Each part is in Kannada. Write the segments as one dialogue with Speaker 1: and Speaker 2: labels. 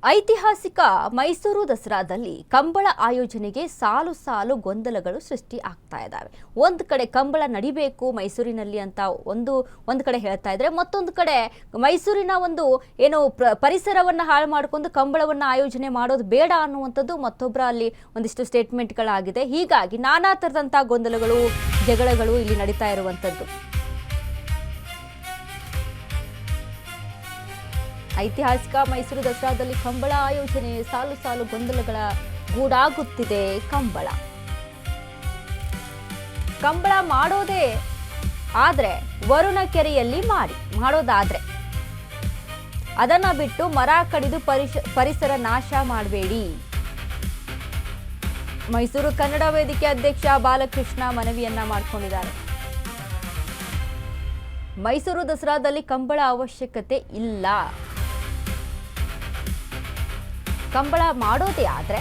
Speaker 1: ಐತಿಹಾಸಿಕ ಮೈಸೂರು ದಸರಾದಲ್ಲಿ ಕಂಬಳ ಆಯೋಜನೆಗೆ ಸಾಲು ಸಾಲು ಗೊಂದಲಗಳು ಸೃಷ್ಟಿ ಆಗ್ತಾ ಇದ್ದಾವೆ. ಒಂದು ಕಡೆ ಕಂಬಳ ನಡಿಬೇಕು ಮೈಸೂರಿನಲ್ಲಿ ಅಂತ ಒಂದು ಕಡೆ ಹೇಳ್ತಾ ಇದ್ರೆ, ಮತ್ತೊಂದು ಕಡೆ ಮೈಸೂರಿನ ಒಂದು ಏನು ಪರಿಸರವನ್ನು ಹಾಳು ಮಾಡಿಕೊಂಡು ಕಂಬಳವನ್ನು ಆಯೋಜನೆ ಮಾಡೋದು ಬೇಡ ಅನ್ನುವಂಥದ್ದು ಮತ್ತೊಬ್ಬರ ಅಲ್ಲಿ ಒಂದಿಷ್ಟು ಸ್ಟೇಟ್ಮೆಂಟ್ಗಳಾಗಿದೆ. ಹೀಗಾಗಿ ನಾನಾ ಥರದಂಥ ಗೊಂದಲಗಳು, ಜಗಳಗಳು ಇಲ್ಲಿ ನಡೀತಾ ಇರುವಂಥದ್ದು. ಐತಿಹಾಸಿಕ ಮೈಸೂರು ದಸರಾದಲ್ಲಿ ಕಂಬಳ ಆಯೋಜನೆ ಸಾಲು ಸಾಲು ಗೊಂದಲಗಳ ಗೂಡಾಗುತ್ತಿದೆ. ಕಂಬಳ ಮಾಡೋದೇ ಆದ್ರೆ ವರುಣ ಕೆರೆಯಲ್ಲಿ ಮಾಡೋದಾದ್ರೆ ಅದನ್ನ ಬಿಟ್ಟು ಮರ ಕಡಿದು ಪರಿಸರ ನಾಶ ಮಾಡಬೇಡಿ. ಮೈಸೂರು ಕನ್ನಡ ವೇದಿಕೆ ಅಧ್ಯಕ್ಷ ಬಾಲಕೃಷ್ಣ ಮನವಿಯನ್ನ ಮಾಡಿಕೊಂಡಿದ್ದಾರೆ. ಮೈಸೂರು ದಸರಾದಲ್ಲಿ ಕಂಬಳ ಅವಶ್ಯಕತೆ ಇಲ್ಲ. ಕಂಬಳ ಮಾಡೋದೇ ಆದ್ರೆ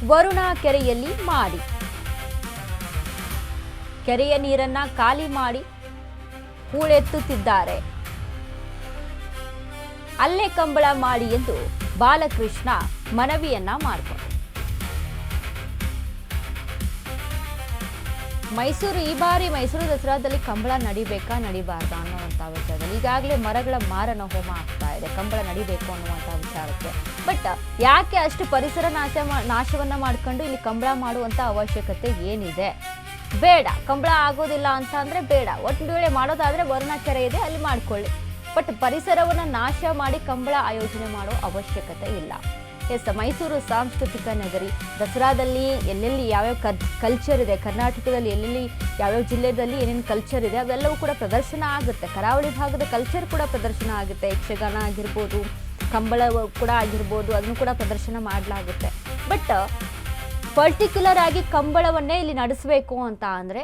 Speaker 1: ವರುಣ ಕೆರೆಯಲ್ಲಿ ಮಾಡಿ, ಕೆರೆಯ ನೀರನ್ನ ಖಾಲಿ ಮಾಡಿ ಹೂಳೆತ್ತುತ್ತಿದ್ದಾರೆ, ಅಲ್ಲೇ ಕಂಬಳ ಮಾಡಿ ಎಂದು ಬಾಲಕೃಷ್ಣ ಮನವಿಯನ್ನ ಮಾಡಿಕೊಂಡರು. ಈ ಬಾರಿ ಮೈಸೂರು ದಸರಾದಲ್ಲಿ ಕಂಬಳ ನಡಿಬೇಕಾ ನಡಿಬಾರ್ದಾ ಅನ್ನುವಂಥ ವಿಚಾರದಲ್ಲಿ ಈಗಾಗಲೇ ಮರಗಳ ಮಾರಣ ಹೋಮ ಆಗ್ತಾ ಇದೆ ಕಂಬಳ ನಡಿಬೇಕು ಅನ್ನುವಂಥ ವಿಚಾರಕ್ಕೆ. ಬಟ್ ಯಾಕೆ ಅಷ್ಟು ಪರಿಸರ ನಾಶವನ್ನ ಮಾಡ್ಕೊಂಡು ಇಲ್ಲಿ ಕಂಬಳ ಮಾಡುವಂಥ ಅವಶ್ಯಕತೆ ಏನಿದೆ? ಬೇಡ, ಕಂಬಳ ಆಗೋದಿಲ್ಲ ಅಂತ ಅಂದ್ರೆ ಬೇಡ. ಒಂದು ವೇಳೆ ಮಾಡೋದಾದ್ರೆ ವರುಣ ಕೆರೆ ಇದೆ, ಅಲ್ಲಿ ಮಾಡ್ಕೊಳ್ಳಿ. ಬಟ್ ಪರಿಸರವನ್ನ ನಾಶ ಮಾಡಿ ಕಂಬಳ ಆಯೋಜನೆ ಮಾಡೋ ಅವಶ್ಯಕತೆ ಇಲ್ಲ. ಮೈಸೂರು ಸಾಂಸ್ಕೃತಿಕ ನಗರಿ. ದಸರಾದಲ್ಲಿ ಎಲ್ಲೆಲ್ಲಿ ಯಾವ್ಯಾವ ಕಲ್ಚರ್ ಇದೆ, ಕರ್ನಾಟಕದಲ್ಲಿ ಎಲ್ಲೆಲ್ಲಿ ಯಾವ್ಯಾವ ಜಿಲ್ಲೆಯಲ್ಲಿ ಏನೇನು ಕಲ್ಚರ್ ಇದೆ ಅವೆಲ್ಲವೂ ಕೂಡ ಪ್ರದರ್ಶನ ಆಗುತ್ತೆ. ಕರಾವಳಿ ಭಾಗದ ಕಲ್ಚರ್ ಕೂಡ ಪ್ರದರ್ಶನ ಆಗುತ್ತೆ. ಯಕ್ಷಗಾನ ಆಗಿರ್ಬೋದು, ಕಂಬಳ ಕೂಡ ಆಗಿರ್ಬೋದು, ಅದನ್ನು ಕೂಡ ಪ್ರದರ್ಶನ ಮಾಡಲಾಗುತ್ತೆ. ಬಟ್ ಪರ್ಟಿಕ್ಯುಲರ್ ಆಗಿ ಕಂಬಳವನ್ನೇ ಇಲ್ಲಿ ನಡೆಸಬೇಕು ಅಂತ ಅಂದರೆ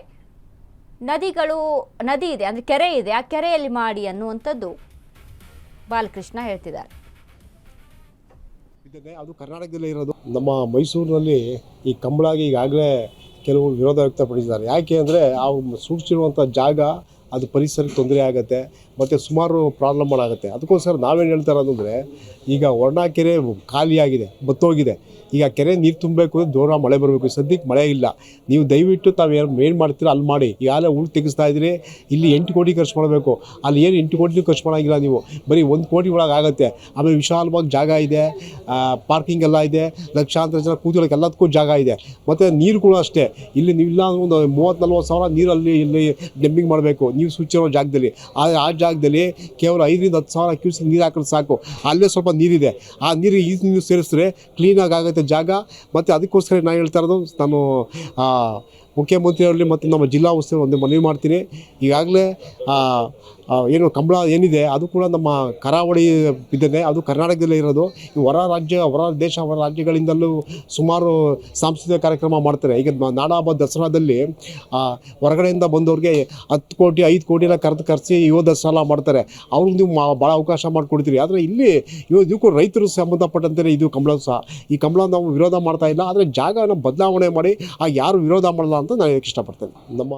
Speaker 1: ನದಿ ಇದೆ, ಅಂದರೆ ಕೆರೆ ಇದೆ, ಆ ಕೆರೆಯಲ್ಲಿ ಮಾಡಿ ಅನ್ನುವಂಥದ್ದು ಬಾಲಕೃಷ್ಣ ಹೇಳ್ತಿದ್ದಾರೆ.
Speaker 2: ಅದು ಕರ್ನಾಟಕದಲ್ಲೇ ಇರೋದು. ನಮ್ಮ ಮೈಸೂರಿನಲ್ಲಿ ಈ ಕಂಬಳಾಗಿ ಈಗಾಗಲೇ ಕೆಲವರು ವಿರೋಧ ವ್ಯಕ್ತಪಡಿಸಿದ್ದಾರೆ. ಯಾಕೆ ಅಂದರೆ ಆ ಸೂಚಿಸಿರುವಂಥ ಜಾಗ ಅದು ಪರಿಸರಕ್ಕೆ ತೊಂದರೆ ಆಗುತ್ತೆ ಮತ್ತು ಸುಮಾರು ಪ್ರಾಬ್ಲಮ್ಗಳಾಗುತ್ತೆ. ಅದಕ್ಕೋಸ್ಕರ ನಾವೇನು ಹೇಳ್ತಾ ಇರೋದಂದರೆ, ಈಗ ವರ್ಣ ಕೆರೆ ಖಾಲಿಯಾಗಿದೆ, ಬತ್ತೋಗಿದೆ. ಈಗ ಕೆರೆ ನೀರು ತುಂಬಬೇಕು ಅಂದರೆ ದೂರ ಮಳೆ ಬರಬೇಕು. ಸದ್ಯಕ್ಕೆ ಮಳೆ ಇಲ್ಲ. ನೀವು ದಯವಿಟ್ಟು ತಾವು ಏನು ಮಾಡ್ತೀರೋ ಅಲ್ಲಿ ಮಾಡಿ. ಈಗಾಗಲೇ ಉಳು ತೆಗಿಸ್ತಾ ಇದ್ದೀರಿ. ಇಲ್ಲಿ 8 ಕೋಟಿ ಖರ್ಚು ಮಾಡಬೇಕು, ಅಲ್ಲಿ ಏನು 8 ಕೋಟಿ ಖರ್ಚು ಮಾಡೋಂಗಿಲ್ಲ. ನೀವು ಬರೀ 1 ಕೋಟಿ ಒಳಗೆ ಆಗುತ್ತೆ. ಆಮೇಲೆ ವಿಶಾಲವಾಗಿ ಜಾಗ ಇದೆ, ಪಾರ್ಕಿಂಗ್ ಎಲ್ಲ ಇದೆ, ಲಕ್ಷಾಂತರ ಜನ ಕೂತ್ಕೊಳ್ಳೋಕೆ ಎಲ್ಲದಕ್ಕೂ ಜಾಗ ಇದೆ. ಮತ್ತು ನೀರು ಕೂಡ ಅಷ್ಟೇ. ಇಲ್ಲಿ ನೀವಿಲ್ಲ ಒಂದು 30-40 ಸಾವಿರ ನೀರಲ್ಲಿ ಇಲ್ಲಿ ಡಂಪಿಂಗ್ ಮಾಡಬೇಕು ನೀವು ಸೂಚಿಸಿರೋ ಜಾಗದಲ್ಲಿ. ಆದರೆ ಆ ಜಾಗದಲ್ಲಿ ಕೇವಲ 5-10 ಸಾವಿರ ಕ್ಯೂಸೆಕ್ ನೀರು ಹಾಕಿದ್ರೆ ಸಾಕು. ಅಲ್ಲೇ ಸ್ವಲ್ಪ ನೀರಿದೆ, ಆ ನೀರು ಈ ನೀರು ಸೇರಿಸಿದ್ರೆ ಕ್ಲೀನಾಗಿ ಆಗುತ್ತೆ ಜಾಗ. ಮತ್ತು ಅದಕ್ಕೋಸ್ಕರ ನಾನು ಹೇಳ್ತಾ ಇರೋದು, ನಾನು ಮುಖ್ಯಮಂತ್ರಿಯವರಲ್ಲಿ ಮತ್ತು ನಮ್ಮ ಜಿಲ್ಲಾ ಉಸ್ತುವಾರಿ ಒಂದು ಮನವಿ ಮಾಡ್ತೀನಿ. ಈಗಾಗಲೇ ಏನು ಕಂಬಳ ಏನಿದೆ ಅದು ಕೂಡ ನಮ್ಮ ಕರಾವಳಿ ಬಿದ್ದಿದೆ, ಅದು ಕರ್ನಾಟಕದಲ್ಲೇ ಇರೋದು. ಹೊರ ರಾಜ್ಯಗಳಿಂದಲೂ ಸುಮಾರು ಸಾಂಸ್ಕೃತಿಕ ಕಾರ್ಯಕ್ರಮ ಮಾಡ್ತಾರೆ. ಈಗ ನಾಡಹಬ್ಬ ದಸರಾದಲ್ಲಿ ಹೊರಗಡೆಯಿಂದ ಬಂದವ್ರಿಗೆ 10 ಕೋಟಿ 5 ಕೋಟಿನ ಕರೆಸಿ ಯುವ ದಸರಾ ಮಾಡ್ತಾರೆ. ಅವ್ರಿಗೆ ನೀವು ಭಾಳ ಅವಕಾಶ ಮಾಡಿಕೊಡ್ತೀರಿ. ಆದರೆ ಇಲ್ಲಿ ಇದಕ್ಕೂ ರೈತರು ಸಂಬಂಧಪಟ್ಟಂತೆ ಇದು ಕಂಬಳ ಸಹ. ಈ ಕಂಬಳ ನಾವು ವಿರೋಧ ಮಾಡ್ತಾ ಇಲ್ಲ, ಆದರೆ ಜಾಗನ ಬದಲಾವಣೆ ಮಾಡಿ ಯಾರು ವಿರೋಧ ಮಾಡಲ್ಲ ಅಂತ ನಾನು ಇಷ್ಟಪಡ್ತೇನೆ. ನಮ್ಮ